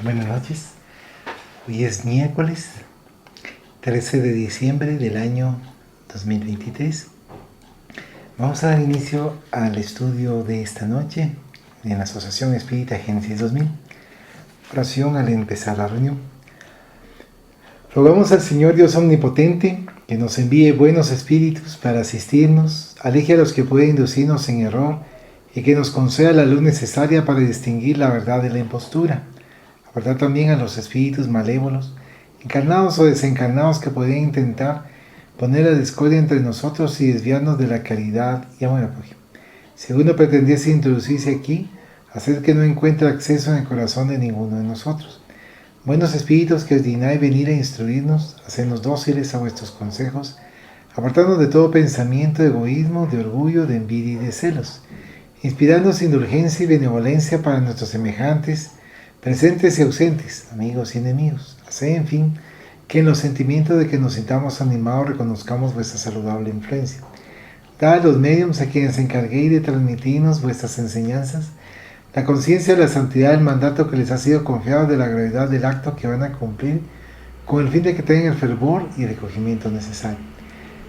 Buenas noches. Hoy es miércoles 13 de diciembre del año 2023. Vamos a dar inicio al estudio de esta noche en la Asociación Espírita Génesis 2000. Oración al empezar la reunión. Rogamos al Señor Dios Omnipotente que nos envíe buenos espíritus para asistirnos, aleje a los que pueden inducirnos en error y que nos conceda la luz necesaria para distinguir la verdad de la impostura. Apartar también a los espíritus malévolos, encarnados o desencarnados, que pueden intentar poner la discordia entre nosotros y desviarnos de la caridad y amor propio. Si alguno pretendiese introducirse aquí, haced que no encuentre acceso en el corazón de ninguno de nosotros. Buenos espíritus que os dignáis venir a instruirnos, hacednos dóciles a vuestros consejos, apartándonos de todo pensamiento de egoísmo, de orgullo, de envidia y de celos, inspirándonos indulgencia y benevolencia para nuestros semejantes, presentes y ausentes, amigos y enemigos. Haced, en fin, que en los sentimientos de que nos sintamos animados reconozcamos vuestra saludable influencia. Dad a los médiums a quienes encarguéis de transmitirnos vuestras enseñanzas la conciencia de la santidad del mandato que les ha sido confiado, de la gravedad del acto que van a cumplir, con el fin de que tengan el fervor y el recogimiento necesario.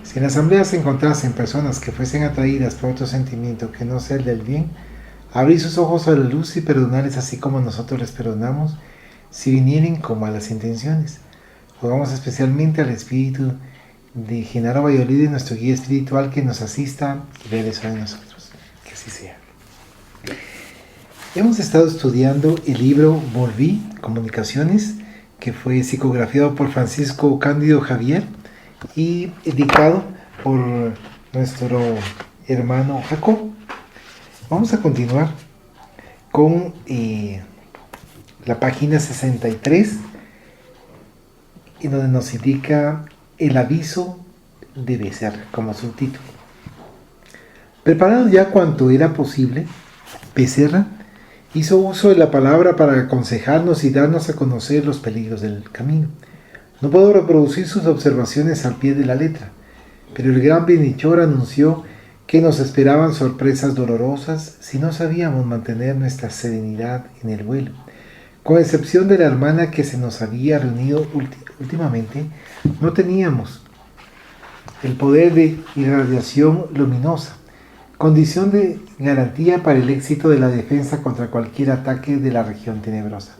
Si en la asamblea se encontrasen personas que fuesen atraídas por otro sentimiento que no sea el del bien, abrir sus ojos a la luz y perdonarles así como nosotros les perdonamos, si vinieren con malas intenciones. Rogamos especialmente al Espíritu de Genaro Valladolid, nuestro guía espiritual, que nos asista y vele sobre nosotros. Que así sea. Hemos estado estudiando el libro Volví, Comunicaciones, que fue psicografiado por Francisco Cándido Javier y editado por nuestro hermano Jacob. Vamos a continuar con la página 63, en donde nos indica el aviso de Becerra como subtítulo. Preparado ya cuanto era posible, Becerra hizo uso de la palabra para aconsejarnos y darnos a conocer los peligros del camino. No puedo reproducir sus observaciones al pie de la letra, pero el gran bienhechor anunció que nos esperaban sorpresas dolorosas si no sabíamos mantener nuestra serenidad en el vuelo. Con excepción de la hermana que se nos había reunido últimamente, no teníamos el poder de irradiación luminosa, condición de garantía para el éxito de la defensa contra cualquier ataque de la región tenebrosa.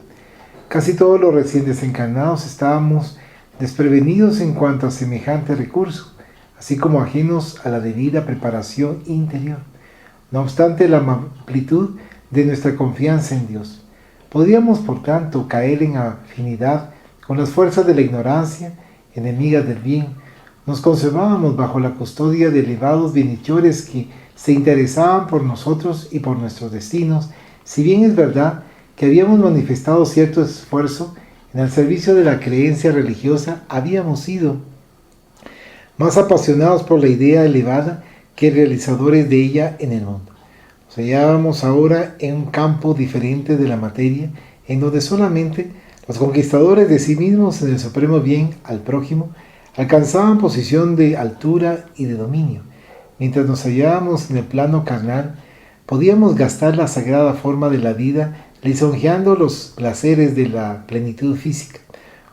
Casi todos los recién desencarnados estábamos desprevenidos en cuanto a semejante recurso, así como ajenos a la debida preparación interior. No obstante la amplitud de nuestra confianza en Dios, podíamos por tanto caer en afinidad con las fuerzas de la ignorancia, enemigas del bien. Nos conservábamos bajo la custodia de elevados bienhechores que se interesaban por nosotros y por nuestros destinos, si bien es verdad que habíamos manifestado cierto esfuerzo en el servicio de la creencia religiosa, habíamos sido más apasionados por la idea elevada que realizadores de ella en el mundo. Nos hallábamos ahora en un campo diferente de la materia, en donde solamente los conquistadores de sí mismos en el supremo bien al prójimo alcanzaban posición de altura y de dominio. Mientras nos hallábamos en el plano carnal, podíamos gastar la sagrada forma de la vida lisonjeando los placeres de la plenitud física,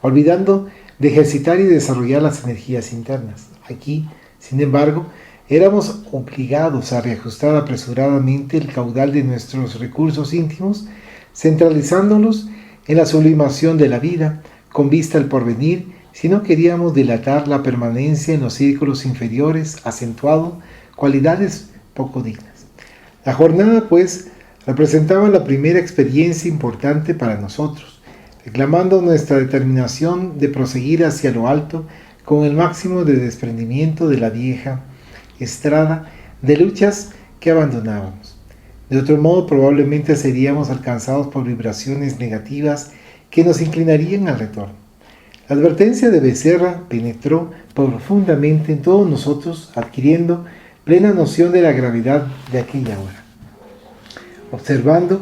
olvidando de ejercitar y desarrollar las energías internas. Aquí, sin embargo, éramos obligados a reajustar apresuradamente el caudal de nuestros recursos íntimos, centralizándolos en la sublimación de la vida, con vista al porvenir, si no queríamos dilatar la permanencia en los círculos inferiores, acentuando cualidades poco dignas. La jornada, pues, representaba la primera experiencia importante para nosotros, reclamando nuestra determinación de proseguir hacia lo alto con el máximo de desprendimiento de la vieja estrada de luchas que abandonábamos. De otro modo, probablemente seríamos alcanzados por vibraciones negativas que nos inclinarían al retorno. La advertencia de Becerra penetró profundamente en todos nosotros, adquiriendo plena noción de la gravedad de aquella hora. Observando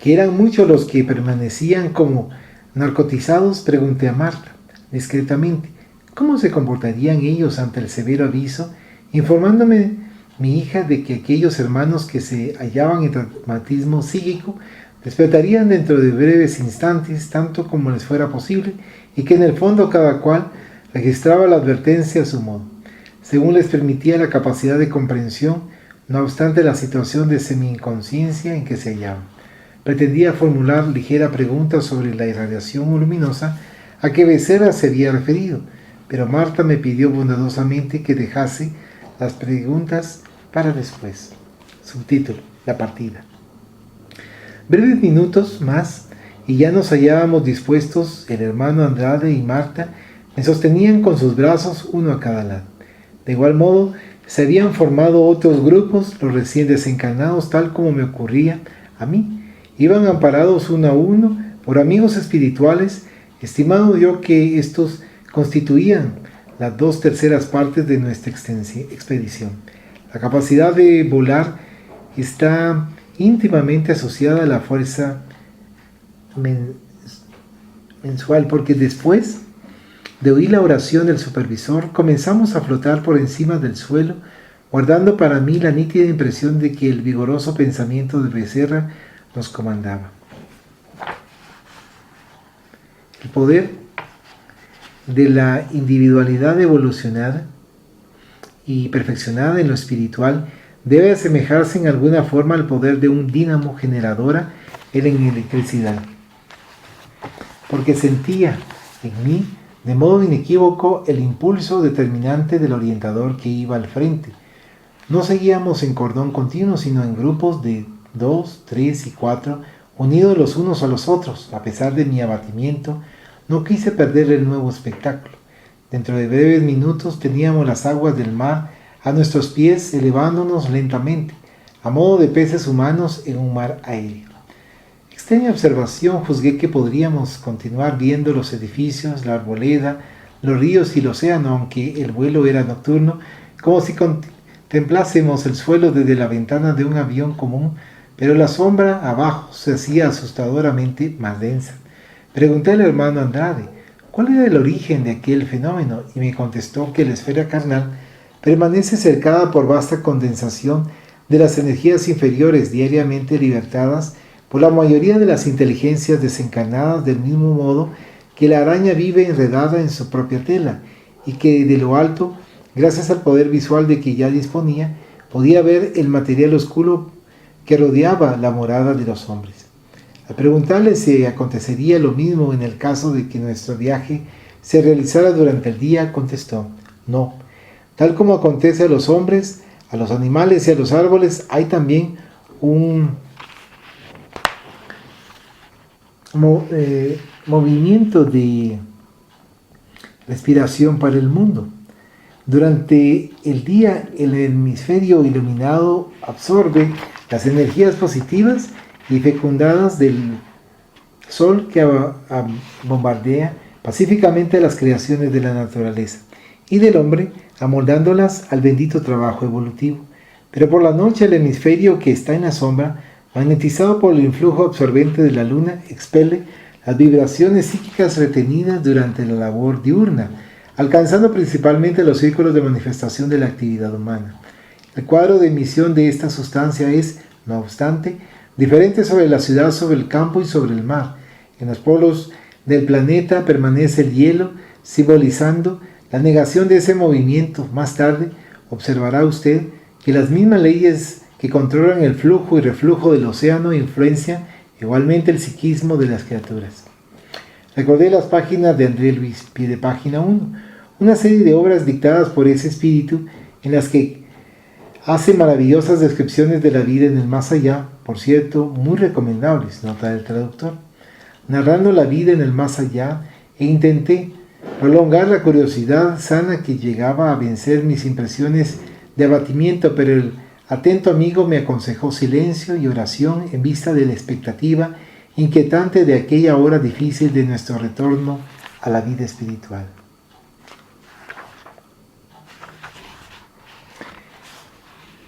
que eran muchos los que permanecían como narcotizados, pregunté a Marta, discretamente, ¿cómo se comportarían ellos ante el severo aviso, informándome mi hija de que aquellos hermanos que se hallaban en traumatismo psíquico Despertarían dentro de breves instantes, tanto como les fuera posible, y que en el fondo cada cual registraba la advertencia a su modo, según les permitía la capacidad de comprensión, no obstante la situación de semi-inconsciencia en que se hallaban. Pretendía formular ligera pregunta sobre la irradiación luminosa a que Becerra se había referido, pero Marta me pidió bondadosamente que dejase las preguntas para después. Subtítulo: La partida. Breves minutos más y ya nos hallábamos dispuestos. El hermano Andrade y Marta me sostenían con sus brazos, uno a cada lado. De igual modo, se habían formado otros grupos, los recién desencarnados, tal como me ocurría a mí. Iban amparados uno a uno por amigos espirituales, estimando yo que estos constituían las 2/3 partes de nuestra expedición. La capacidad de volar está íntimamente asociada a la fuerza mensual, porque después de oír la oración del supervisor, comenzamos a flotar por encima del suelo, guardando para mí la nítida impresión de que el vigoroso pensamiento de Becerra nos comandaba. El poder de la individualidad evolucionada y perfeccionada en lo espiritual debe asemejarse en alguna forma al poder de un dínamo generadora en la electricidad, porque sentía en mí de modo inequívoco el impulso determinante del orientador que iba al frente. No seguíamos en cordón continuo, sino en grupos de 2, 3 y 4, unidos los unos a los otros. A pesar de mi abatimiento, no quise perder el nuevo espectáculo. Dentro de breves minutos teníamos las aguas del mar a nuestros pies, elevándonos lentamente, a modo de peces humanos en un mar aéreo. Extraña observación, juzgué que podríamos continuar viendo los edificios, la arboleda, los ríos y el océano, aunque el vuelo era nocturno, como si contemplásemos el suelo desde la ventana de un avión común, pero la sombra abajo se hacía asustadoramente más densa. Pregunté al hermano Andrade cuál era el origen de aquel fenómeno y me contestó que la esfera carnal permanece cercada por vasta condensación de las energías inferiores diariamente libertadas por la mayoría de las inteligencias desencarnadas, del mismo modo que la araña vive enredada en su propia tela, y que de lo alto, gracias al poder visual de que ya disponía, podía ver el material oscuro que rodeaba la morada de los hombres. Al preguntarle si acontecería lo mismo en el caso de que nuestro viaje se realizara durante el día, contestó: no. Tal como acontece a los hombres, a los animales y a los árboles, hay también un movimiento de respiración para el mundo. Durante el día, el hemisferio iluminado absorbe las energías positivas y fecundadas del sol que bombardea pacíficamente las creaciones de la naturaleza y del hombre, amoldándolas al bendito trabajo evolutivo. Pero por la noche el hemisferio que está en la sombra, magnetizado por el influjo absorbente de la luna, expele las vibraciones psíquicas retenidas durante la labor diurna, alcanzando principalmente los círculos de manifestación de la actividad humana. El cuadro de emisión de esta sustancia es, no obstante, diferente sobre la ciudad, sobre el campo y sobre el mar. En los polos del planeta permanece el hielo, simbolizando la negación de ese movimiento. Más tarde observará usted que las mismas leyes que controlan el flujo y reflujo del océano influencian igualmente el psiquismo de las criaturas. Recordé las páginas de André Luis, pie de página 1, una serie de obras dictadas por ese espíritu en las que hace maravillosas descripciones de la vida en el más allá, por cierto, muy recomendables, nota del traductor. Narrando la vida en el más allá, intenté prolongar la curiosidad sana que llegaba a vencer mis impresiones de abatimiento, pero el atento amigo me aconsejó silencio y oración en vista de la expectativa inquietante de aquella hora difícil de nuestro retorno a la vida espiritual.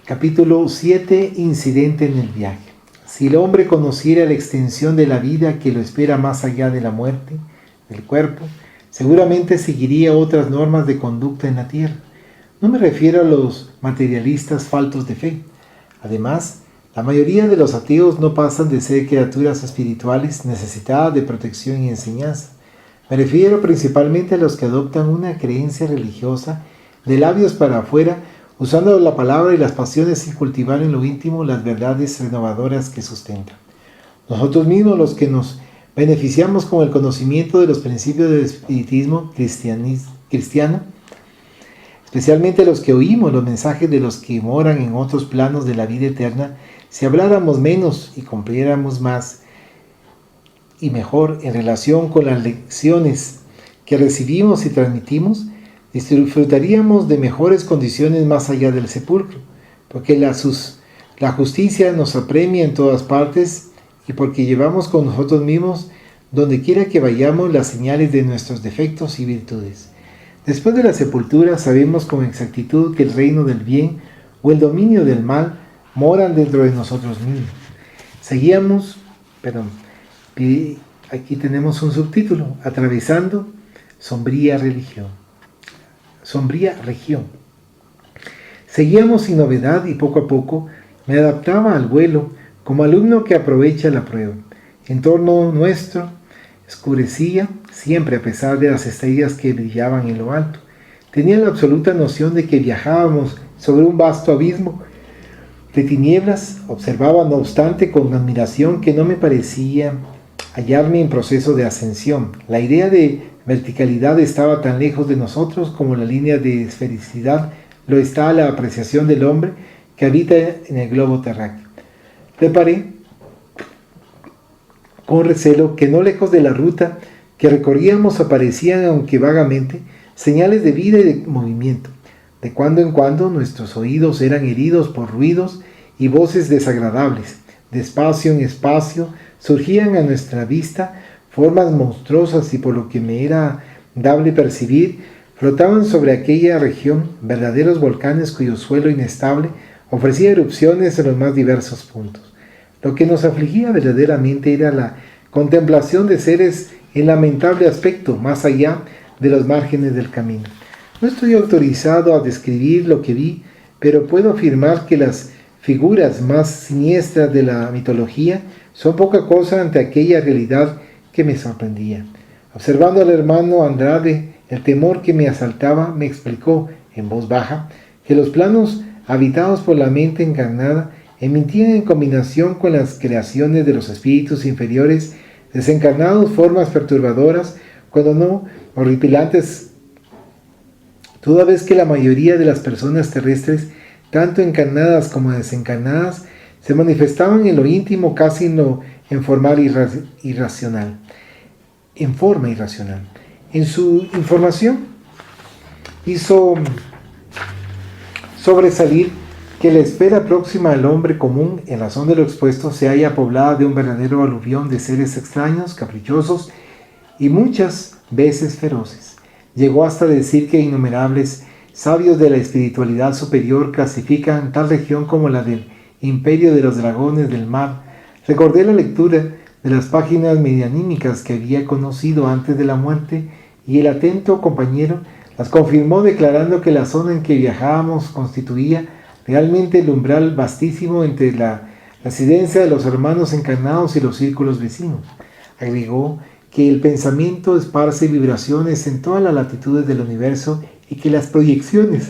Capítulo 7. Incidente en el viaje. Si el hombre conociera la extensión de la vida que lo espera más allá de la muerte del cuerpo, seguramente seguiría otras normas de conducta en la tierra. No me refiero a los materialistas faltos de fe. Además, La mayoría de los ateos no pasan de ser criaturas espirituales necesitadas de protección y enseñanza. Me refiero principalmente a los que adoptan una creencia religiosa de labios para afuera, usando la palabra y las pasiones sin cultivar en lo íntimo las verdades renovadoras que sustentan. Nosotros mismos, los que nos beneficiamos con el conocimiento de los principios del espiritismo cristiano, especialmente los que oímos los mensajes de los que moran en otros planos de la vida eterna, si habláramos menos y cumpliéramos más y mejor en relación con las lecciones que recibimos y transmitimos, disfrutaríamos de mejores condiciones más allá del sepulcro, porque la justicia nos apremia en todas partes y porque llevamos con nosotros mismos, donde quiera que vayamos, las señales de nuestros defectos y virtudes. Después de la sepultura sabemos con exactitud que el reino del bien o el dominio del mal moran dentro de nosotros mismos. Aquí tenemos un subtítulo: atravesando sombría región. Seguíamos sin novedad y poco a poco me adaptaba al vuelo como alumno que aprovecha la prueba. En torno nuestro oscurecía siempre a pesar de las estrellas que brillaban en lo alto. Tenía la absoluta noción de que viajábamos sobre un vasto abismo de tinieblas. Observaba no obstante con admiración que no me parecía hallarme en proceso de ascensión. La idea de verticalidad estaba tan lejos de nosotros como la línea de esfericidad lo está la apreciación del hombre que habita en el globo terráqueo. Reparé con recelo que no lejos de la ruta que recorríamos aparecían, aunque vagamente, señales de vida y de movimiento. De cuando en cuando nuestros oídos eran heridos por ruidos y voces desagradables. De espacio en espacio surgían a nuestra vista formas monstruosas y, por lo que me era dable percibir, flotaban sobre aquella región verdaderos volcanes cuyo suelo inestable ofrecía erupciones en los más diversos puntos. Lo que nos afligía verdaderamente era la contemplación de seres en lamentable aspecto más allá de los márgenes del camino. No estoy autorizado a describir lo que vi, pero puedo afirmar que las figuras más siniestras de la mitología son poca cosa ante aquella realidad que me sorprendía. Observando al hermano Andrade, el temor que me asaltaba me explicó, en voz baja, que los planos habitados por la mente encarnada emitían en combinación con las creaciones de los espíritus inferiores desencarnados formas perturbadoras, cuando no horripilantes, toda vez que la mayoría de las personas terrestres, tanto encarnadas como desencarnadas, se manifestaban en lo íntimo casi en forma irracional. En su información hizo sobresalir que la esfera próxima al hombre común, en razón de lo expuesto, se halla poblada de un verdadero aluvión de seres extraños, caprichosos y muchas veces feroces. Llegó hasta decir que innumerables sabios de la espiritualidad superior clasifican tal región como la del imperio de los dragones del mar. Recordé la lectura de las páginas medianímicas que había conocido antes de la muerte, y el atento compañero las confirmó declarando que la zona en que viajábamos constituía realmente el umbral vastísimo entre la residencia de los hermanos encarnados y los círculos vecinos. Agregó que el pensamiento esparce vibraciones en todas las latitudes del universo y que las proyecciones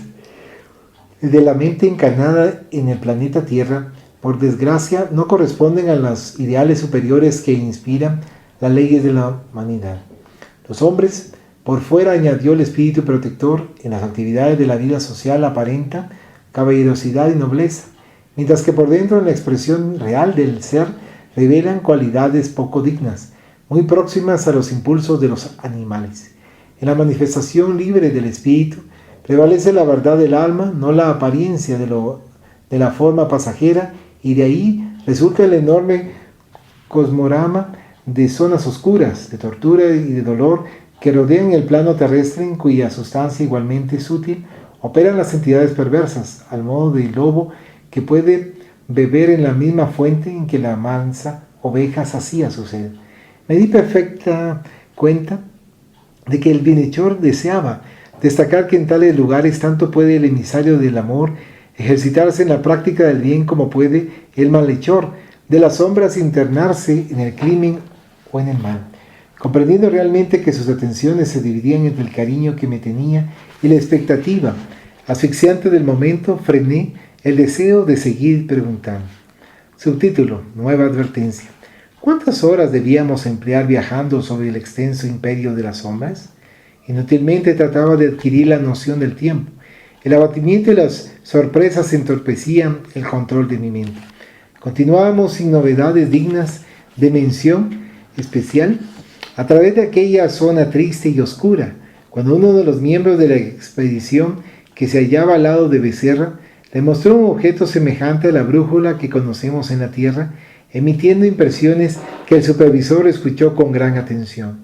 de la mente encarnada en el planeta Tierra, por desgracia, no corresponden a los ideales superiores que inspiran las leyes de la humanidad. Los hombres, por fuera, añadió el espíritu protector, en las actividades de la vida social aparenta caballerosidad y nobleza, mientras que por dentro, en la expresión real del ser, revelan cualidades poco dignas, muy próximas a los impulsos de los animales. En la manifestación libre del espíritu prevalece la verdad del alma, no la apariencia de la forma pasajera, y de ahí resulta el enorme cosmorama de zonas oscuras, de tortura y de dolor que rodean el plano terrestre, en cuya sustancia igualmente sutil operan las entidades perversas, al modo del lobo que puede beber en la misma fuente en que la mansa oveja sacía su sed. Me di perfecta cuenta de que el bienhechor deseaba destacar que en tales lugares tanto puede el emisario del amor ejercitarse en la práctica del bien como puede el malhechor, de las sombras internarse en el crimen o en el mal. Comprendiendo realmente que sus atenciones se dividían entre el cariño que me tenía y la expectativa asfixiante del momento, frené el deseo de seguir preguntando. Subtítulo: Nueva advertencia. ¿Cuántas horas debíamos emplear viajando sobre el extenso imperio de las sombras? Inútilmente trataba de adquirir la noción del tiempo. El abatimiento y las sorpresas entorpecían el control de mi mente. Continuábamos sin novedades dignas de mención especial a través de aquella zona triste y oscura, cuando uno de los miembros de la expedición, que se hallaba al lado de Becerra, le mostró un objeto semejante a la brújula que conocemos en la Tierra, emitiendo impresiones que el supervisor escuchó con gran atención.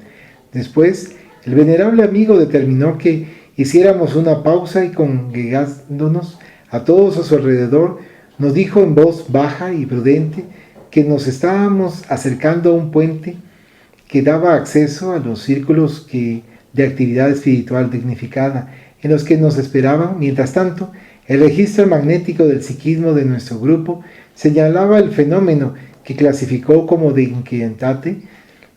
Después, el venerable amigo determinó que hiciéramos una pausa y, congregándonos a todos a su alrededor, nos dijo en voz baja y prudente que nos estábamos acercando a un puente que daba acceso a los círculos de actividad espiritual dignificada, en los que nos esperaban. Mientras tanto, el registro magnético del psiquismo de nuestro grupo señalaba el fenómeno que clasificó como de inquietate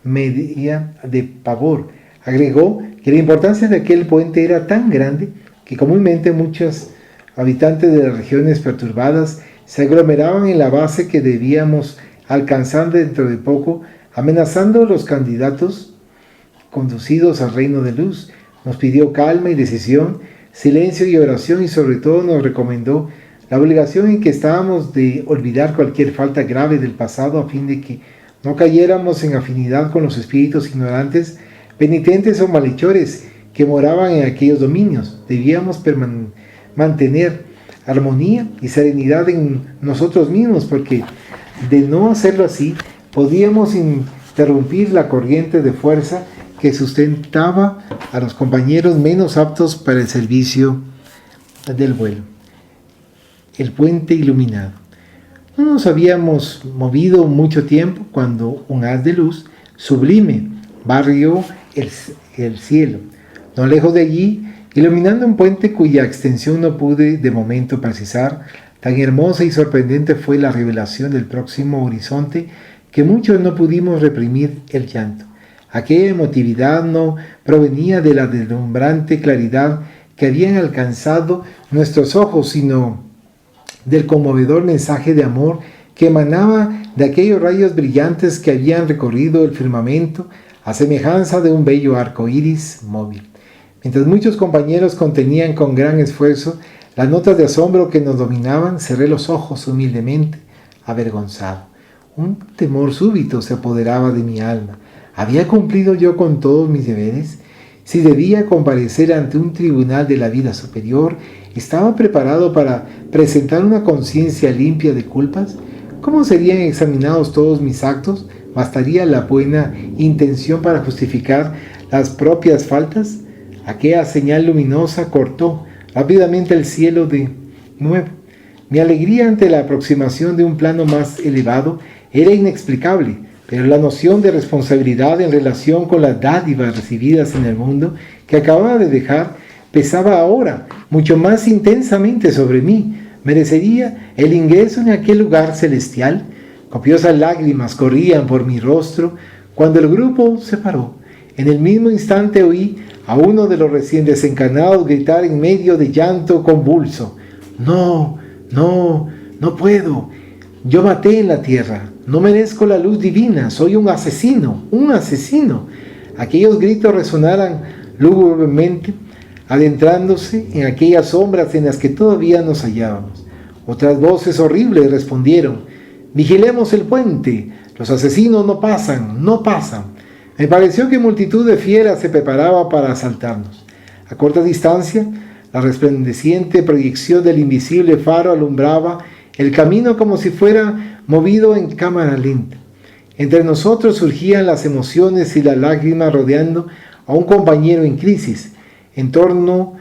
media de pavor. Agregó que la importancia de aquel puente era tan grande que comúnmente muchos habitantes de las regiones perturbadas se aglomeraban en la base que debíamos alcanzar dentro de poco, amenazando los candidatos conducidos al reino de luz. Nos pidió calma y decisión, silencio y oración, y sobre todo nos recomendó la obligación en que estábamos de olvidar cualquier falta grave del pasado a fin de que no cayéramos en afinidad con los espíritus ignorantes, penitentes o malhechores que moraban en aquellos dominios. Debíamos mantener armonía y serenidad en nosotros mismos, porque de no hacerlo así, podíamos interrumpir la corriente de fuerza que sustentaba a los compañeros menos aptos para el servicio del vuelo. El puente iluminado. No nos habíamos movido mucho tiempo cuando un haz de luz sublime barrió el cielo. No lejos de allí, iluminando un puente cuya extensión no pude de momento precisar, tan hermosa y sorprendente fue la revelación del próximo horizonte que muchos no pudimos reprimir el llanto. Aquella emotividad no provenía de la deslumbrante claridad que habían alcanzado nuestros ojos, sino del conmovedor mensaje de amor que emanaba de aquellos rayos brillantes que habían recorrido el firmamento a semejanza de un bello arco iris móvil. Mientras muchos compañeros contenían con gran esfuerzo las notas de asombro que nos dominaban, cerré los ojos humildemente, avergonzado. Un temor súbito se apoderaba de mi alma. ¿Había cumplido yo con todos mis deberes? Si debía comparecer ante un tribunal de la vida superior, ¿estaba preparado para presentar una conciencia limpia de culpas? ¿Cómo serían examinados todos mis actos? ¿Bastaría la buena intención para justificar las propias faltas? Aquella señal luminosa cortó rápidamente el cielo de nuevo. Mi alegría ante la aproximación de un plano más elevado era inexplicable, pero la noción de responsabilidad en relación con las dádivas recibidas en el mundo que acababa de dejar pesaba ahora mucho más intensamente sobre mí. ¿Merecería el ingreso en aquel lugar celestial? Copiosas lágrimas corrían por mi rostro cuando el grupo se paró. En el mismo instante oí a uno de los recién desencarnados gritar en medio de llanto convulso: No puedo. Yo maté en la tierra. No merezco la luz divina. Soy un asesino. Aquellos gritos resonaran lúgubremente, adentrándose en aquellas sombras en las que todavía nos hallábamos. Otras voces horribles respondieron: Vigilemos el puente. Los asesinos no pasan. Me pareció que multitud de fieras se preparaba para asaltarnos. A corta distancia, la resplandeciente proyección del invisible faro alumbraba el camino como si fuera movido en cámara lenta. Entre nosotros surgían las emociones y las lágrimas rodeando a un compañero en crisis. En torno,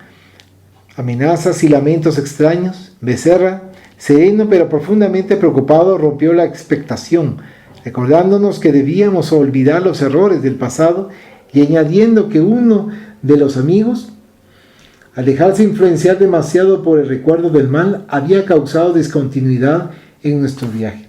amenazas y lamentos extraños. Becerra, sereno pero profundamente preocupado, rompió la expectación, recordándonos que debíamos olvidar los errores del pasado y añadiendo que uno de los amigos al dejarse influenciar demasiado por el recuerdo del mal, había causado discontinuidad en nuestro viaje.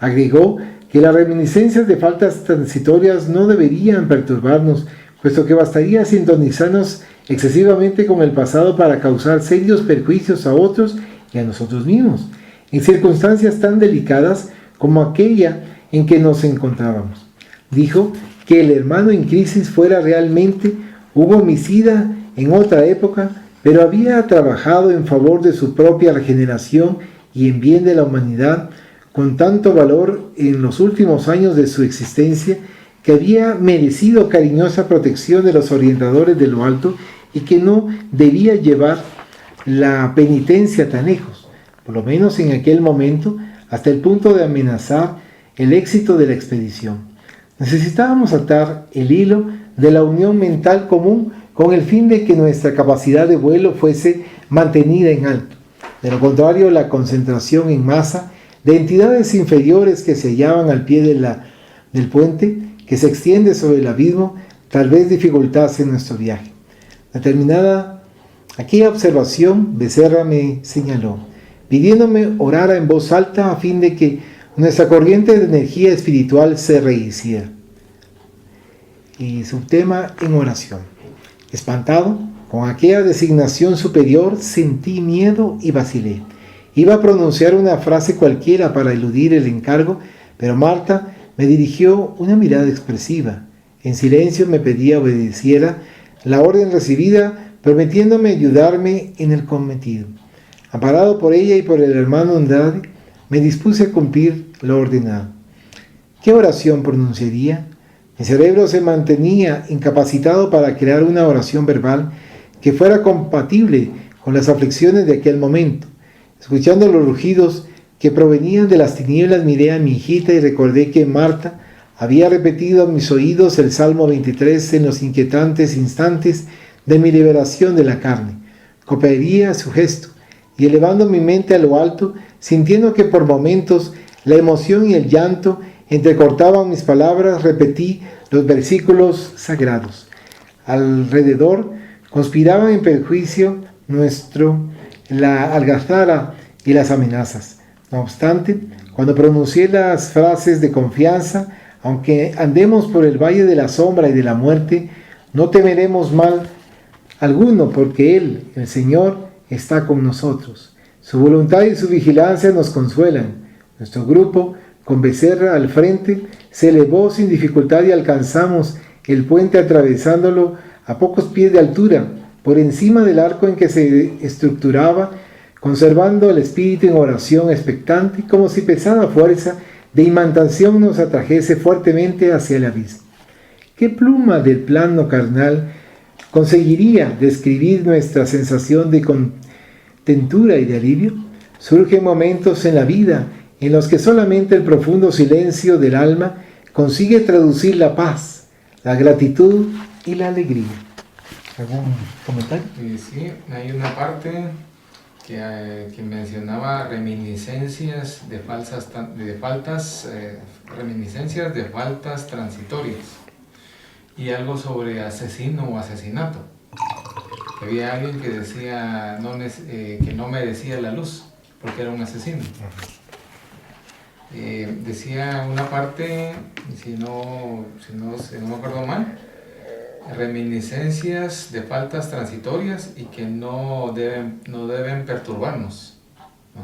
Agregó que las reminiscencias de faltas transitorias no deberían perturbarnos, puesto que bastaría sintonizarnos excesivamente con el pasado para causar serios perjuicios a otros y a nosotros mismos, en circunstancias tan delicadas como aquella en que nos encontrábamos. Dijo que el hermano en crisis fuera realmente un homicida en otra época, pero había trabajado en favor de su propia regeneración y en bien de la humanidad con tanto valor en los últimos años de su existencia, que había merecido cariñosa protección de los orientadores de lo alto y que no debía llevar la penitencia tan lejos, por lo menos en aquel momento, hasta el punto de amenazar el éxito de la expedición. Necesitábamos atar el hilo de la unión mental común con el fin de que nuestra capacidad de vuelo fuese mantenida en alto. De lo contrario, la concentración en masa de entidades inferiores que se hallaban al pie del puente que se extiende sobre el abismo tal vez dificultase nuestro viaje. Determinada aquella observación, Becerra me señaló, pidiéndome orara en voz alta a fin de que nuestra corriente de energía espiritual se rehiciera. Y subtema en oración. Espantado, con aquella designación superior, sentí miedo y vacilé. Iba a pronunciar una frase cualquiera para eludir el encargo, pero Marta me dirigió una mirada expresiva. En silencio me pedía obedeciera la orden recibida, prometiéndome ayudarme en el cometido. Amparado por ella y por el hermano Andrade, me dispuse a cumplir lo ordenado. ¿Qué oración pronunciaría? Mi cerebro se mantenía incapacitado para crear una oración verbal que fuera compatible con las aflicciones de aquel momento. Escuchando los rugidos que provenían de las tinieblas, miré a mi hijita y recordé que Marta había repetido a mis oídos el Salmo 23 en los inquietantes instantes de mi liberación de la carne. Copiaría a su gesto y elevando mi mente a lo alto, sintiendo que por momentos la emoción y el llanto entrecortaban mis palabras, repetí los versículos sagrados. Alrededor conspiraban en perjuicio nuestro la algazara y las amenazas. No obstante, cuando pronuncié las frases de confianza, aunque andemos por el valle de la sombra y de la muerte, no temeremos mal alguno, porque Él, el Señor, está con nosotros. Su voluntad y su vigilancia nos consuelan. Nuestro grupo, con Becerra al frente, se elevó sin dificultad y alcanzamos el puente atravesándolo a pocos pies de altura, por encima del arco en que se estructuraba, conservando el espíritu en oración expectante, como si pesada fuerza de imantación nos atrajese fuertemente hacia el abismo. ¿Qué pluma del plano carnal conseguiría describir nuestra sensación de contentura y de alivio? Surgen momentos en la vida en los que solamente el profundo silencio del alma consigue traducir la paz, la gratitud y la alegría. ¿Algún comentario? Sí, hay una parte que mencionaba reminiscencias de reminiscencias de faltas transitorias y algo sobre asesino o asesinato. Había alguien que decía que no merecía la luz porque era un asesino. Decía una parte, si no me acuerdo mal, reminiscencias de faltas transitorias y que no deben perturbarnos, ¿no?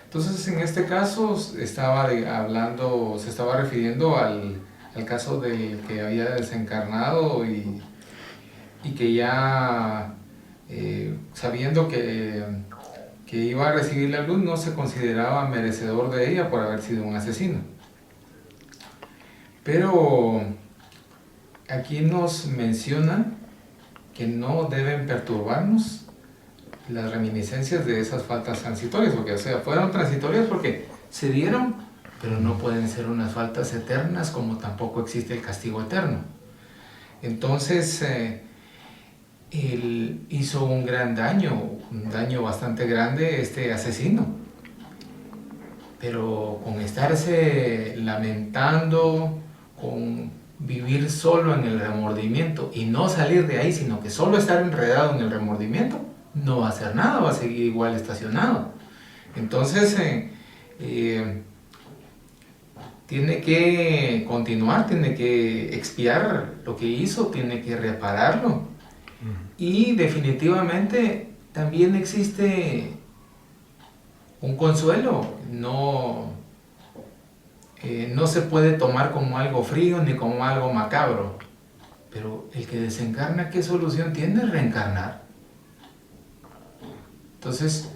Entonces, en este caso se estaba refiriendo al caso del que había desencarnado y que ya sabiendo que iba a recibir la luz, no se consideraba merecedor de ella por haber sido un asesino. Pero aquí nos menciona que no deben perturbarnos las reminiscencias de esas faltas transitorias, porque o sea, fueron transitorias porque se dieron, pero no pueden ser unas faltas eternas, como tampoco existe el castigo eterno. Entonces, él hizo un daño bastante grande este asesino, pero con estarse lamentando, con vivir solo en el remordimiento y no salir de ahí, sino que solo estar enredado en el remordimiento, no va a hacer nada, va a seguir igual estacionado. Entonces, tiene que continuar, tiene que expiar lo que hizo, tiene que repararlo. Y definitivamente también existe un consuelo, no se puede tomar como algo frío ni como algo macabro, pero el que desencarna, ¿qué solución tiene? Reencarnar. Entonces,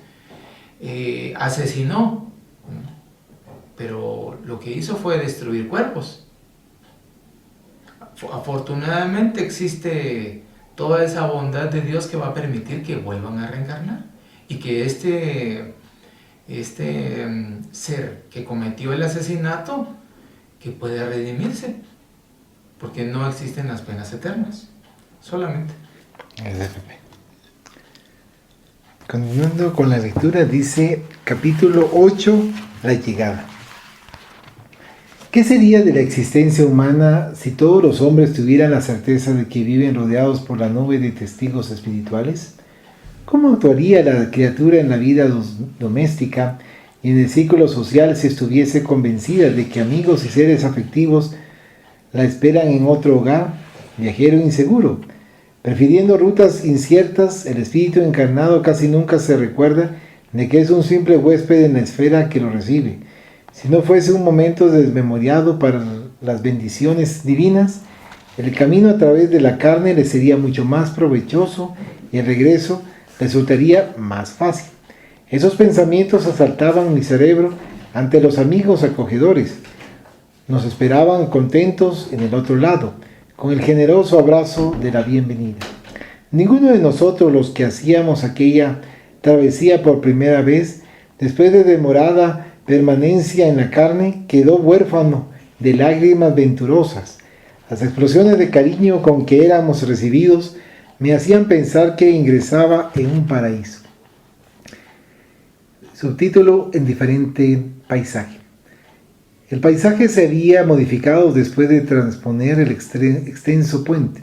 asesinó, pero lo que hizo fue destruir cuerpos. Afortunadamente existe toda esa bondad de Dios que va a permitir que vuelvan a reencarnar y que este ser que cometió el asesinato, que puede redimirse, porque no existen las penas eternas, solamente. Continuando con la lectura, dice capítulo 8, la llegada. ¿Qué sería de la existencia humana si todos los hombres tuvieran la certeza de que viven rodeados por la nube de testigos espirituales? ¿Cómo actuaría la criatura en la vida doméstica y en el círculo social si estuviese convencida de que amigos y seres afectivos la esperan en otro hogar, viajero inseguro? Prefiriendo rutas inciertas, el espíritu encarnado casi nunca se recuerda de que es un simple huésped en la esfera que lo recibe. Si no fuese un momento desmemoriado para las bendiciones divinas, el camino a través de la carne le sería mucho más provechoso y el regreso resultaría más fácil. Esos pensamientos asaltaban mi cerebro ante los amigos acogedores. Nos esperaban contentos en el otro lado, con el generoso abrazo de la bienvenida. Ninguno de nosotros, los que hacíamos aquella travesía por primera vez, después de demorada permanencia en la carne, quedó huérfano de lágrimas venturosas. Las explosiones de cariño con que éramos recibidos me hacían pensar que ingresaba en un paraíso. Subtítulo en diferente paisaje. El paisaje se había modificado después de transponer el extenso puente.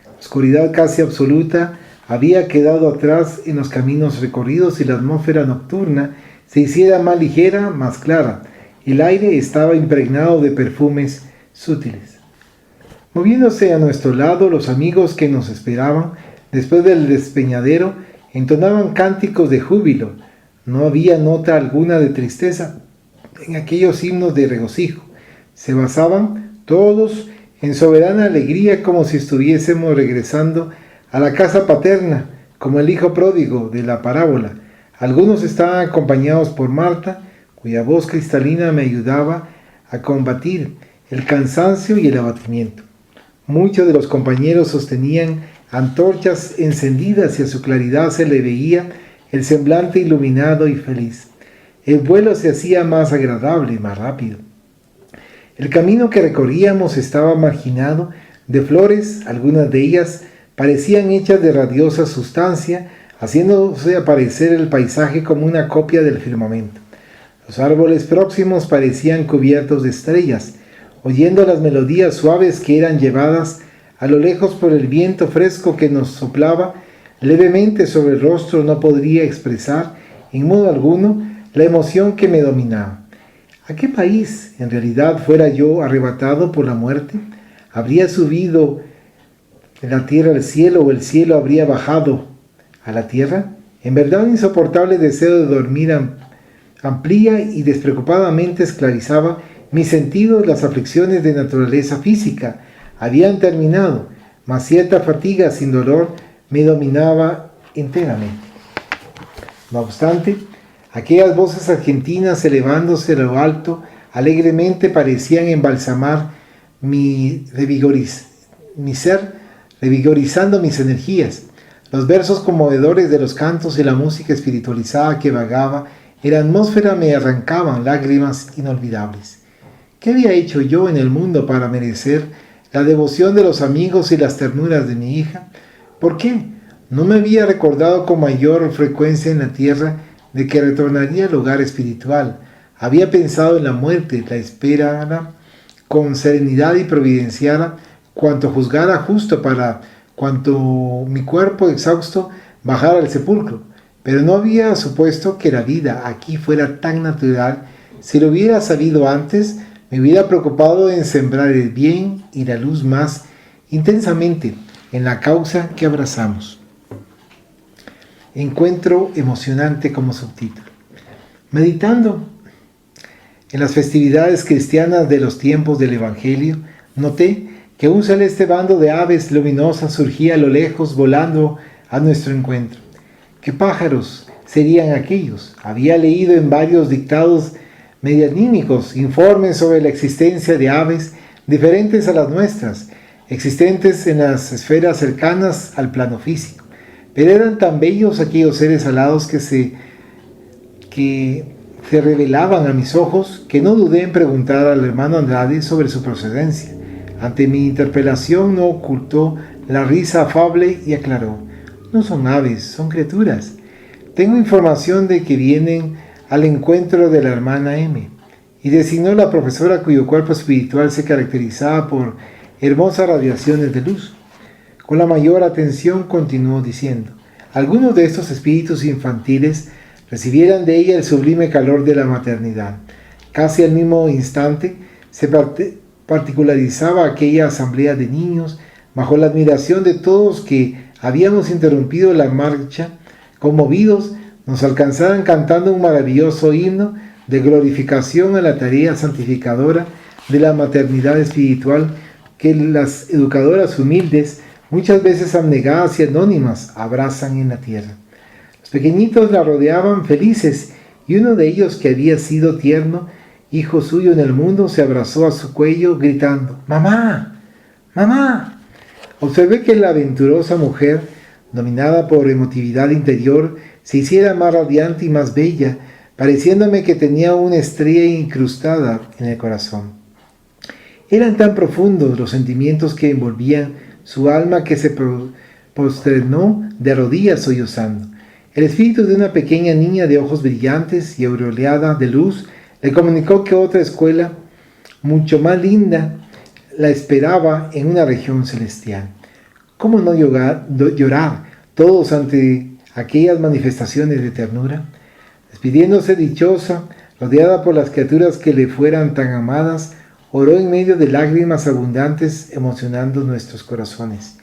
La oscuridad casi absoluta había quedado atrás en los caminos recorridos y la atmósfera nocturna se hiciera más ligera, más clara. El aire estaba impregnado de perfumes sutiles. Moviéndose a nuestro lado, los amigos que nos esperaban después del despeñadero entonaban cánticos de júbilo. No había nota alguna de tristeza en aquellos himnos de regocijo. Se basaban todos en soberana alegría, como si estuviésemos regresando a la casa paterna, como el hijo pródigo de la parábola. Algunos estaban acompañados por Marta, cuya voz cristalina me ayudaba a combatir el cansancio y el abatimiento. Muchos de los compañeros sostenían antorchas encendidas y a su claridad se le veía el semblante iluminado y feliz. El vuelo se hacía más agradable y más rápido. El camino que recorríamos estaba marginado de flores, algunas de ellas parecían hechas de radiosa sustancia, haciéndose aparecer el paisaje como una copia del firmamento. Los árboles próximos parecían cubiertos de estrellas, oyendo las melodías suaves que eran llevadas a lo lejos por el viento fresco que nos soplaba levemente sobre el rostro. No podría expresar en modo alguno la emoción que me dominaba. ¿A qué país, en realidad, fuera yo arrebatado por la muerte? ¿Habría subido de la tierra al cielo o el cielo habría bajado a la tierra? En verdad, un insoportable deseo de dormir amplía y despreocupadamente esclarizaba mis sentidos. Las aflicciones de naturaleza física habían terminado, mas cierta fatiga sin dolor me dominaba enteramente. No obstante, aquellas voces argentinas elevándose a lo alto alegremente parecían embalsamar mi ser, revigorizando mis energías. Los versos conmovedores de los cantos y la música espiritualizada que vagaba en la atmósfera me arrancaban lágrimas inolvidables. ¿Qué había hecho yo en el mundo para merecer la devoción de los amigos y las ternuras de mi hija? ¿Por qué? No me había recordado con mayor frecuencia en la tierra de que retornaría al hogar espiritual. Había pensado en la muerte, la esperara con serenidad y providenciara cuanto juzgara justo para cuanto mi cuerpo exhausto bajar al sepulcro, pero no había supuesto que la vida aquí fuera tan natural. Si lo hubiera sabido antes, me hubiera preocupado en sembrar el bien y la luz más intensamente en la causa que abrazamos. Encuentro emocionante como subtítulo. Meditando en las festividades cristianas de los tiempos del Evangelio, noté que un celeste bando de aves luminosas surgía a lo lejos volando a nuestro encuentro. ¿Qué pájaros serían aquellos? Había leído en varios dictados medianímicos informes sobre la existencia de aves diferentes a las nuestras, existentes en las esferas cercanas al plano físico. Pero eran tan bellos aquellos seres alados que se revelaban a mis ojos, que no dudé en preguntar al hermano Andrade sobre su procedencia. Ante mi interpelación no ocultó la risa afable y aclaró: no son aves, son criaturas. Tengo información de que vienen al encuentro de la hermana M, y designó la profesora cuyo cuerpo espiritual se caracterizaba por hermosas radiaciones de luz. Con la mayor atención continuó diciendo: algunos de estos espíritus infantiles recibieran de ella el sublime calor de la maternidad. Casi al mismo instante se particularizaba aquella asamblea de niños, bajo la admiración de todos que habíamos interrumpido la marcha, conmovidos, nos alcanzaran cantando un maravilloso himno de glorificación a la tarea santificadora de la maternidad espiritual que las educadoras humildes, muchas veces abnegadas y anónimas, abrazan en la tierra. Los pequeñitos la rodeaban felices, y uno de ellos, que había sido tierno hijo suyo en el mundo, se abrazó a su cuello gritando: ¡Mamá! ¡Mamá! Observé que la aventurosa mujer, dominada por emotividad interior, se hiciera más radiante y más bella, pareciéndome que tenía una estrella incrustada en el corazón. Eran tan profundos los sentimientos que envolvían su alma que se prosternó de rodillas sollozando. El espíritu de una pequeña niña de ojos brillantes y aureolada de luz le comunicó que otra escuela, mucho más linda, la esperaba en una región celestial. ¿Cómo no llorar todos ante aquellas manifestaciones de ternura? Despidiéndose dichosa, rodeada por las criaturas que le fueran tan amadas, oró en medio de lágrimas abundantes, emocionando nuestros corazones.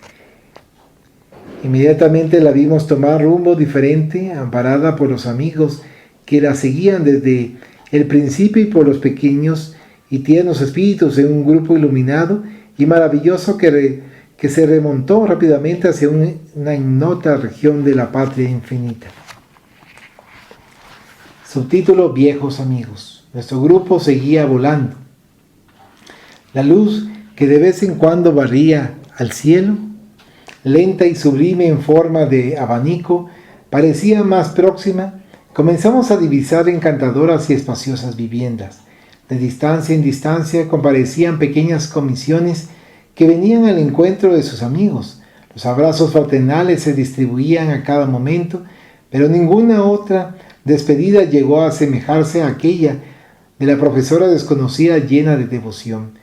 Inmediatamente la vimos tomar rumbo diferente, amparada por los amigos que la seguían desde el principio y por los pequeños y tiernos espíritus en un grupo iluminado y maravilloso que se remontó rápidamente hacia una ignota región de la patria infinita. Subtítulo: Viejos amigos. Nuestro grupo seguía volando. La luz que de vez en cuando barría al cielo, lenta y sublime en forma de abanico, parecía más próxima. Comenzamos a divisar encantadoras y espaciosas viviendas. De distancia en distancia comparecían pequeñas comisiones que venían al encuentro de sus amigos. Los abrazos fraternales se distribuían a cada momento, pero ninguna otra despedida llegó a asemejarse a aquella de la profesora desconocida llena de devoción.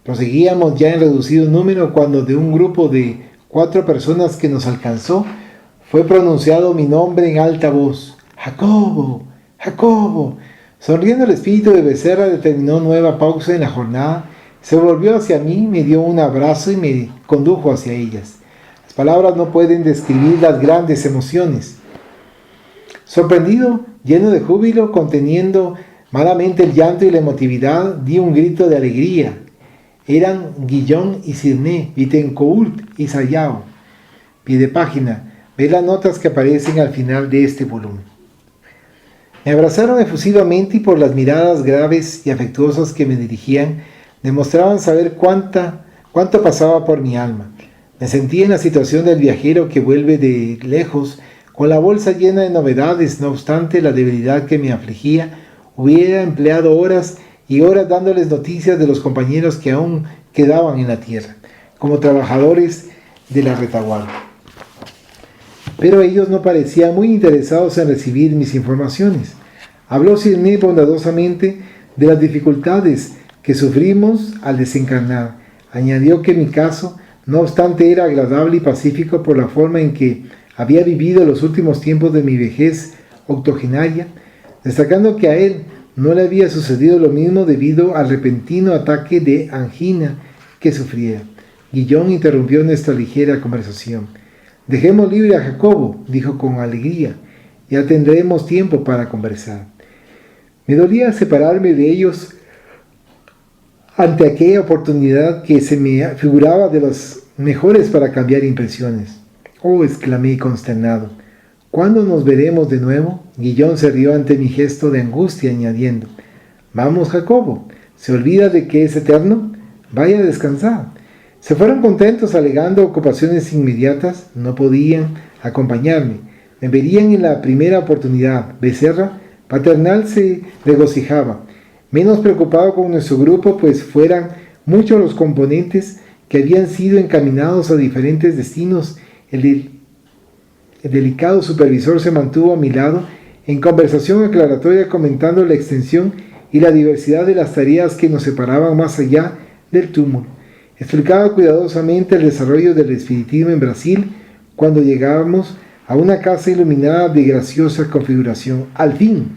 Proseguíamos ya en reducido número cuando de un grupo de 4 personas que nos alcanzó fue pronunciado mi nombre en alta voz: ¡Jacobo! ¡Jacobo! Sonriendo, el espíritu de Becerra determinó nueva pausa en la jornada, se volvió hacia mí, me dio un abrazo y me condujo hacia ellas. Las palabras no pueden describir las grandes emociones. Sorprendido, lleno de júbilo, conteniendo malamente el llanto y la emotividad, di un grito de alegría. Eran Guillón y Cirné, Bittencourt y Sayao. Pie de página. Ve las notas que aparecen al final de este volumen. Me abrazaron efusivamente y por las miradas graves y afectuosas que me dirigían, demostraban saber cuánto pasaba por mi alma. Me sentí en la situación del viajero que vuelve de lejos, con la bolsa llena de novedades. No obstante la debilidad que me afligía, hubiera empleado horas y horas dándoles noticias de los compañeros que aún quedaban en la tierra, como trabajadores de la retaguardia. Pero ellos no parecían muy interesados en recibir mis informaciones. Habló Cirné bondadosamente de las dificultades que sufrimos al desencarnar. Añadió que mi caso, no obstante, era agradable y pacífico por la forma en que había vivido los últimos tiempos de mi vejez octogenaria, destacando que a él no le había sucedido lo mismo debido al repentino ataque de angina que sufría. Guillón interrumpió nuestra ligera conversación. «Dejemos libre a Jacobo», dijo con alegría, «ya tendremos tiempo para conversar». Me dolía separarme de ellos ante aquella oportunidad que se me figuraba de las mejores para cambiar impresiones. «Oh», exclamé consternado, «¿cuándo nos veremos de nuevo?». Guillón se rió ante mi gesto de angustia, añadiendo: «Vamos, Jacobo, ¿se olvida de que es eterno? Vaya a descansar». Se fueron contentos, alegando ocupaciones inmediatas. No podían acompañarme. Me verían en la primera oportunidad. Becerra, paternal, se regocijaba, menos preocupado con nuestro grupo, pues fueran muchos los componentes que habían sido encaminados a diferentes destinos. El delicado supervisor se mantuvo a mi lado en conversación aclaratoria, comentando la extensión y la diversidad de las tareas que nos separaban más allá del túmulo. Explicaba cuidadosamente el desarrollo del espiritismo en Brasil cuando llegábamos a una casa iluminada de graciosa configuración. Al fin,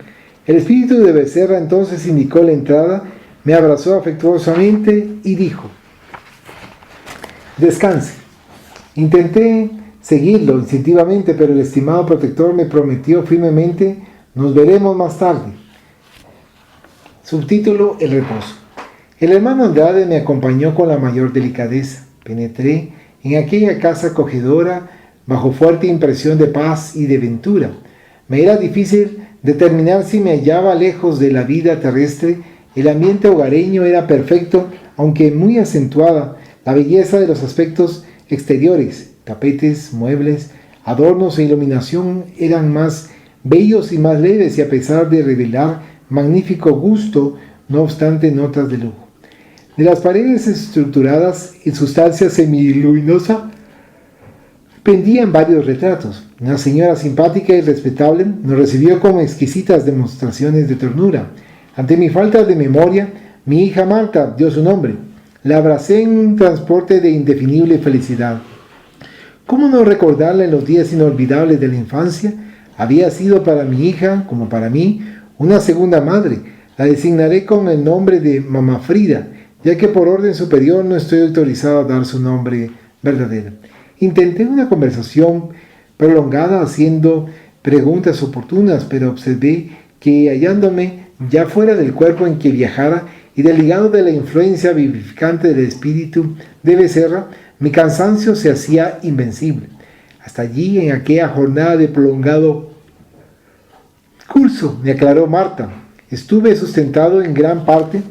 el espíritu de Becerra entonces indicó la entrada, me abrazó afectuosamente y dijo: «Descanse». Intenté seguirlo instintivamente, pero el estimado protector me prometió firmemente: «Nos veremos más tarde». Subtítulo: El reposo. El hermano Andrade me acompañó con la mayor delicadeza. Penetré en aquella casa acogedora bajo fuerte impresión de paz y de ventura. Me era difícil determinar si me hallaba lejos de la vida terrestre. El ambiente hogareño era perfecto, aunque muy acentuada la belleza de los aspectos exteriores. Tapetes, muebles, adornos e iluminación eran más bellos y más leves, y a pesar de revelar magnífico gusto, no obstante, notas de lujo. De las paredes estructuradas en sustancia semiluminosa pendían varios retratos. Una señora simpática y respetable nos recibió con exquisitas demostraciones de ternura. Ante mi falta de memoria, mi hija Marta dio su nombre. La abracé en un transporte de indefinible felicidad. ¿Cómo no recordarla en los días inolvidables de la infancia? Había sido para mi hija, como para mí, una segunda madre. La designaré con el nombre de Mamá Frida, ya que por orden superior no estoy autorizado a dar su nombre verdadero. Intenté una conversación prolongada haciendo preguntas oportunas, pero observé que, hallándome ya fuera del cuerpo en que viajara y desligado de la influencia vivificante del espíritu de Becerra, mi cansancio se hacía invencible. Hasta allí, en aquella jornada de prolongado curso, me aclaró Marta, estuve sustentado en gran parte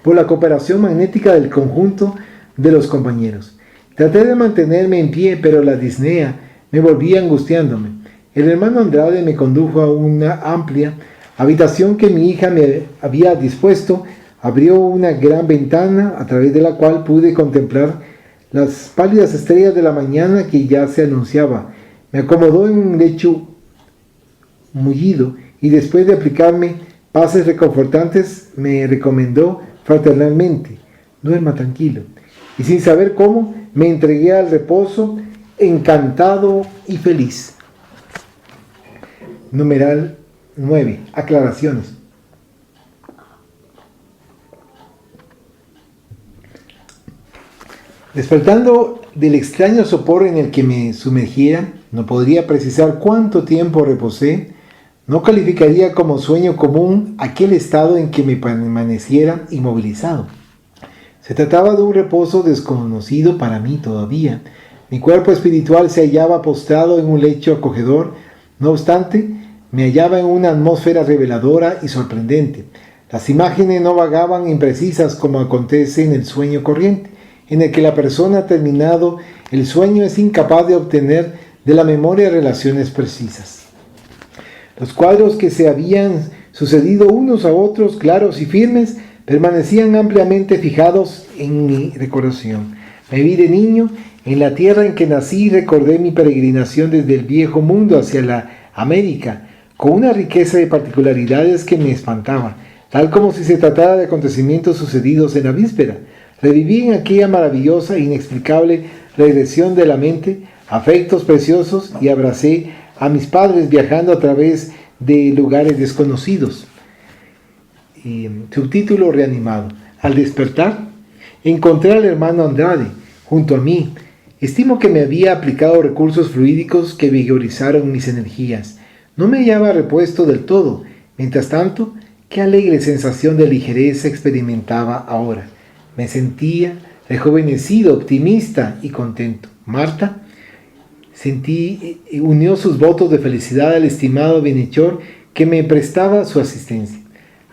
por la cooperación magnética del conjunto de los compañeros. Traté de mantenerme en pie, pero la disnea me volvía angustiándome. El hermano Andrade me condujo a una amplia habitación que mi hija me había dispuesto. Abrió una gran ventana a través de la cual pude contemplar las pálidas estrellas de la mañana que ya se anunciaba. Me acomodó en un lecho mullido y, después de aplicarme pases reconfortantes, me recomendó fraternalmente: «Duerma tranquilo». Y sin saber cómo, me entregué al reposo, encantado y feliz. Numeral 9. Aclaraciones. Despertando del extraño sopor en el que me sumergiera, no podría precisar cuánto tiempo reposé. No calificaría como sueño común aquel estado en que me permaneciera inmovilizado. Se trataba de un reposo desconocido para mí todavía. Mi cuerpo espiritual se hallaba postrado en un lecho acogedor. No obstante, me hallaba en una atmósfera reveladora y sorprendente. Las imágenes no vagaban imprecisas como acontece en el sueño corriente, en el que la persona terminado el sueño es incapaz de obtener de la memoria relaciones precisas. Los cuadros que se habían sucedido unos a otros, claros y firmes, permanecían ampliamente fijados en mi recordación. Me vi de niño en la tierra en que nací y recordé mi peregrinación desde el viejo mundo hacia la América, con una riqueza de particularidades que me espantaba, tal como si se tratara de acontecimientos sucedidos en la víspera. Reviví en aquella maravillosa e inexplicable regresión de la mente, afectos preciosos y abracé a mis padres viajando a través de lugares desconocidos. Subtítulo reanimado. Al despertar, encontré al hermano Andrade junto a mí. Estimo que me había aplicado recursos fluídicos que vigorizaron mis energías. No me hallaba repuesto del todo. Mientras tanto, qué alegre sensación de ligereza experimentaba ahora. Me sentía rejuvenecido, optimista y contento. Marta unió sus votos de felicidad al estimado bienhechor que me prestaba su asistencia.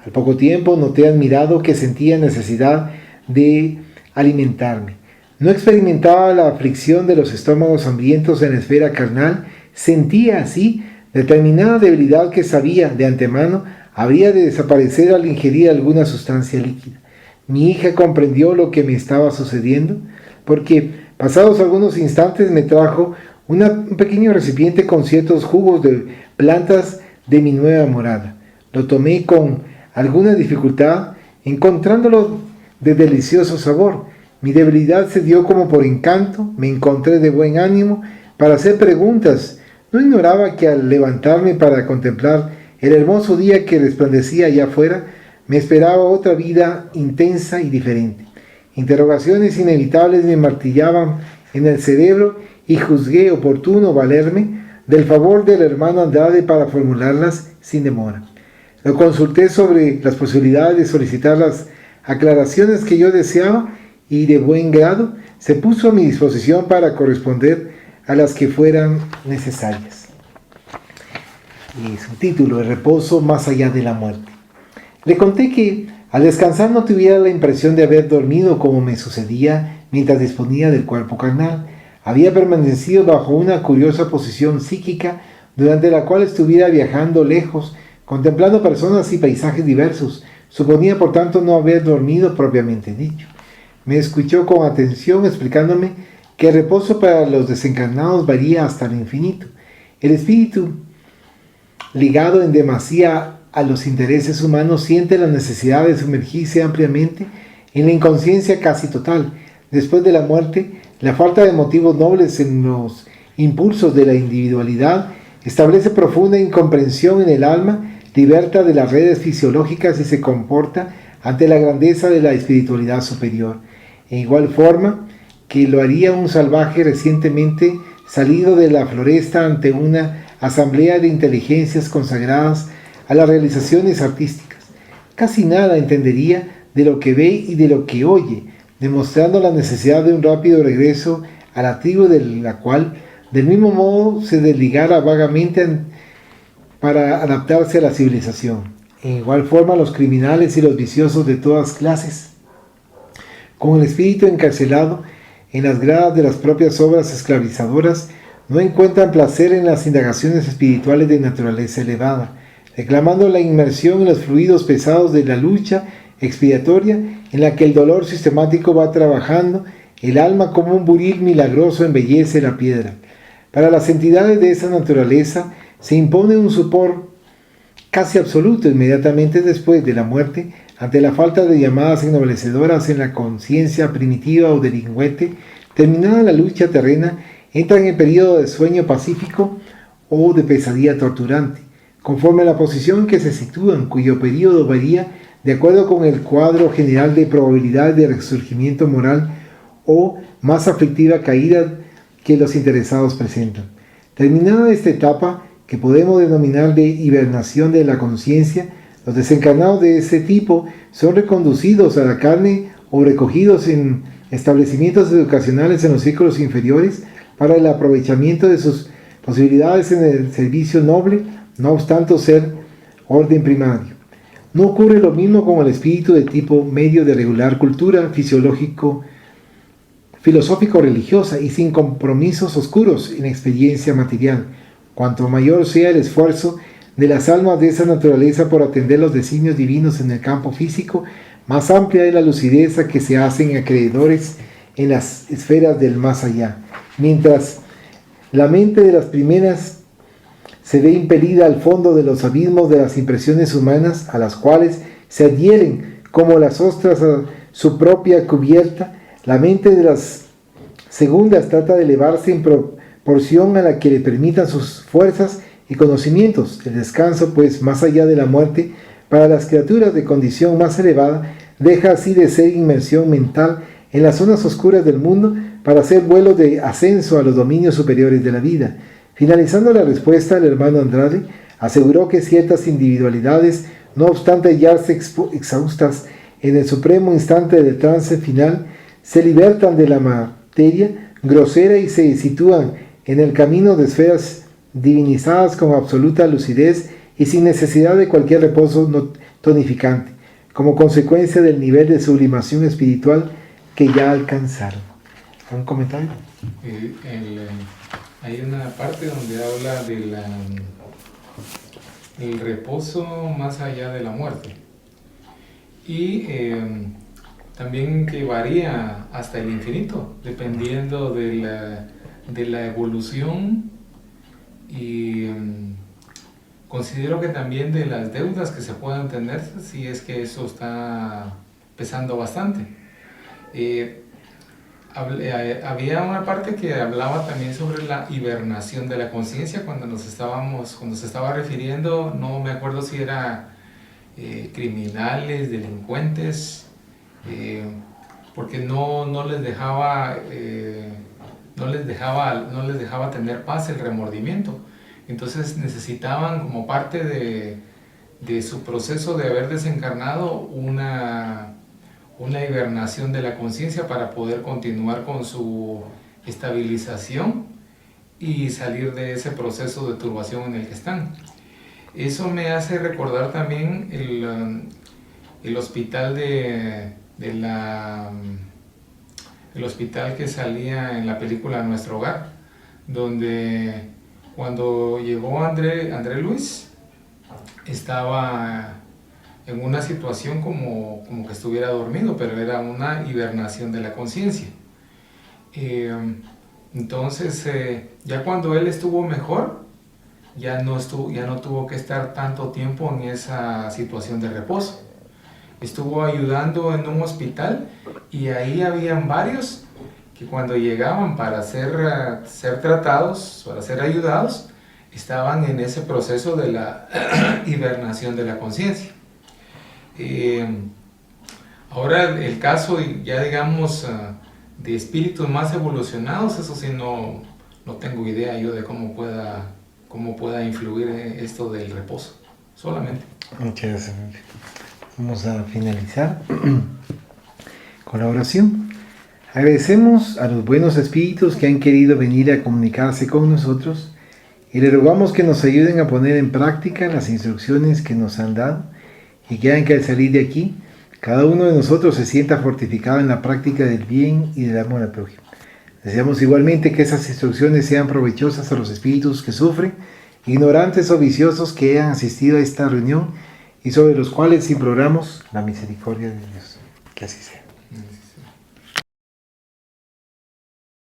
Al poco tiempo noté admirado que sentía necesidad de alimentarme. No experimentaba la aflicción de los estómagos hambrientos en la esfera carnal, sentía así determinada debilidad que sabía de antemano habría de desaparecer al ingerir alguna sustancia líquida. Mi hija comprendió lo que me estaba sucediendo, porque pasados algunos instantes me trajo un pequeño recipiente con ciertos jugos de plantas de mi nueva morada. Lo tomé con alguna dificultad, encontrándolo de delicioso sabor. Mi debilidad se dio como por encanto, me encontré de buen ánimo para hacer preguntas. No ignoraba que al levantarme para contemplar el hermoso día que resplandecía allá afuera, me esperaba otra vida intensa y diferente. Interrogaciones inevitables me martillaban en el cerebro y juzgué oportuno valerme del favor del hermano Andrade para formularlas sin demora. Lo consulté sobre las posibilidades de solicitar las aclaraciones que yo deseaba y de buen grado se puso a mi disposición para corresponder a las que fueran necesarias. Y su título, El reposo más allá de la muerte. Le conté que al descansar no tuviera la impresión de haber dormido como me sucedía mientras disponía del cuerpo carnal. Había permanecido bajo una curiosa posición psíquica durante la cual estuviera viajando lejos, contemplando personas y paisajes diversos. Suponía por tanto no haber dormido propiamente dicho. Me escuchó con atención explicándome que el reposo para los desencarnados varía hasta el infinito. El espíritu, ligado en demasía a los intereses humanos, siente la necesidad de sumergirse ampliamente en la inconsciencia casi total. Después de la muerte, la falta de motivos nobles en los impulsos de la individualidad establece profunda incomprensión en el alma, liberta de las redes fisiológicas y se comporta ante la grandeza de la espiritualidad superior. En igual forma que lo haría un salvaje recientemente salido de la floresta ante una asamblea de inteligencias consagradas a las realizaciones artísticas. Casi nada entendería de lo que ve y de lo que oye, demostrando la necesidad de un rápido regreso a la tribu de la cual, del mismo modo, se desligara vagamente para adaptarse a la civilización. En igual forma, los criminales y los viciosos de todas clases, con el espíritu encarcelado en las gradas de las propias obras esclavizadoras, no encuentran placer en las indagaciones espirituales de naturaleza elevada, reclamando la inmersión en los fluidos pesados de la lucha expiatoria en la que el dolor sistemático va trabajando el alma como un buril milagroso embellece la piedra. Para las entidades de esa naturaleza se impone un sopor casi absoluto inmediatamente después de la muerte ante la falta de llamadas ennoblecedoras en la conciencia primitiva o delincuente. Terminada la lucha terrena, entra en el periodo de sueño pacífico o de pesadilla torturante, conforme a la posición en que se sitúan, cuyo periodo varía de acuerdo con el cuadro general de probabilidad de resurgimiento moral o más aflictiva caída que los interesados presentan. Terminada esta etapa, que podemos denominar de hibernación de la conciencia, los desencarnados de ese tipo son reconducidos a la carne o recogidos en establecimientos educacionales en los círculos inferiores para el aprovechamiento de sus posibilidades en el servicio noble, no obstante ser orden primario. No ocurre lo mismo con el espíritu de tipo medio de regular cultura filosófico-religiosa y sin compromisos oscuros en experiencia material. Cuanto mayor sea el esfuerzo de las almas de esa naturaleza por atender los designios divinos en el campo físico, más amplia es la lucidez a que se hacen acreedores en las esferas del más allá. Mientras la mente de las primeras se ve impelida al fondo de los abismos de las impresiones humanas, a las cuales se adhieren como las ostras a su propia cubierta, la mente de las Segundas, trata de elevarse en proporción a la que le permitan sus fuerzas y conocimientos. El descanso, pues, más allá de la muerte, para las criaturas de condición más elevada, deja así de ser inmersión mental en las zonas oscuras del mundo para hacer vuelos de ascenso a los dominios superiores de la vida. Finalizando la respuesta, el hermano Andrade aseguró que ciertas individualidades, no obstante hallarse exhaustas en el supremo instante del trance final, se libertan de la materia grosera y se sitúan en el camino de esferas divinizadas con absoluta lucidez y sin necesidad de cualquier reposo tonificante, como consecuencia del nivel de sublimación espiritual que ya alcanzaron. ¿Un comentario? Hay una parte donde habla del reposo más allá de la muerte. Y también que varía hasta el infinito, dependiendo de la evolución y considero que también de las deudas que se puedan tener, si es que eso está pesando bastante. Había una parte que hablaba también sobre la hibernación de la conciencia cuando se estaba refiriendo, no me acuerdo si era criminales, delincuentes, porque no les dejaba tener paz el remordimiento. Entonces necesitaban, como parte de su proceso de haber desencarnado, una hibernación de la conciencia para poder continuar con su estabilización y salir de ese proceso de turbación en el que están. Eso me hace recordar también el hospital el hospital que salía en la película Nuestro Hogar, donde cuando llegó André Luis estaba en una situación como que estuviera dormido, pero era una hibernación de la conciencia. Entonces, ya cuando él estuvo mejor, ya no tuvo que estar tanto tiempo en esa situación de reposo. Estuvo ayudando en un hospital y ahí habían varios que cuando llegaban para ser tratados, para ser ayudados, estaban en ese proceso de la hibernación de la conciencia. Ahora el caso, ya digamos, de espíritus más evolucionados, eso sí no tengo idea yo de cómo pueda influir esto del reposo, solamente. Muchas gracias. Vamos a finalizar con la oración. Agradecemos a los buenos espíritus que han querido venir a comunicarse con nosotros y le rogamos que nos ayuden a poner en práctica las instrucciones que nos han dado y que hagan que al salir de aquí cada uno de nosotros se sienta fortificado en la práctica del bien y del amor al prójimo. Deseamos igualmente que esas instrucciones sean provechosas a los espíritus que sufren, ignorantes o viciosos que hayan asistido a esta reunión y sobre los cuales imploramos la misericordia de Dios. Que así sea.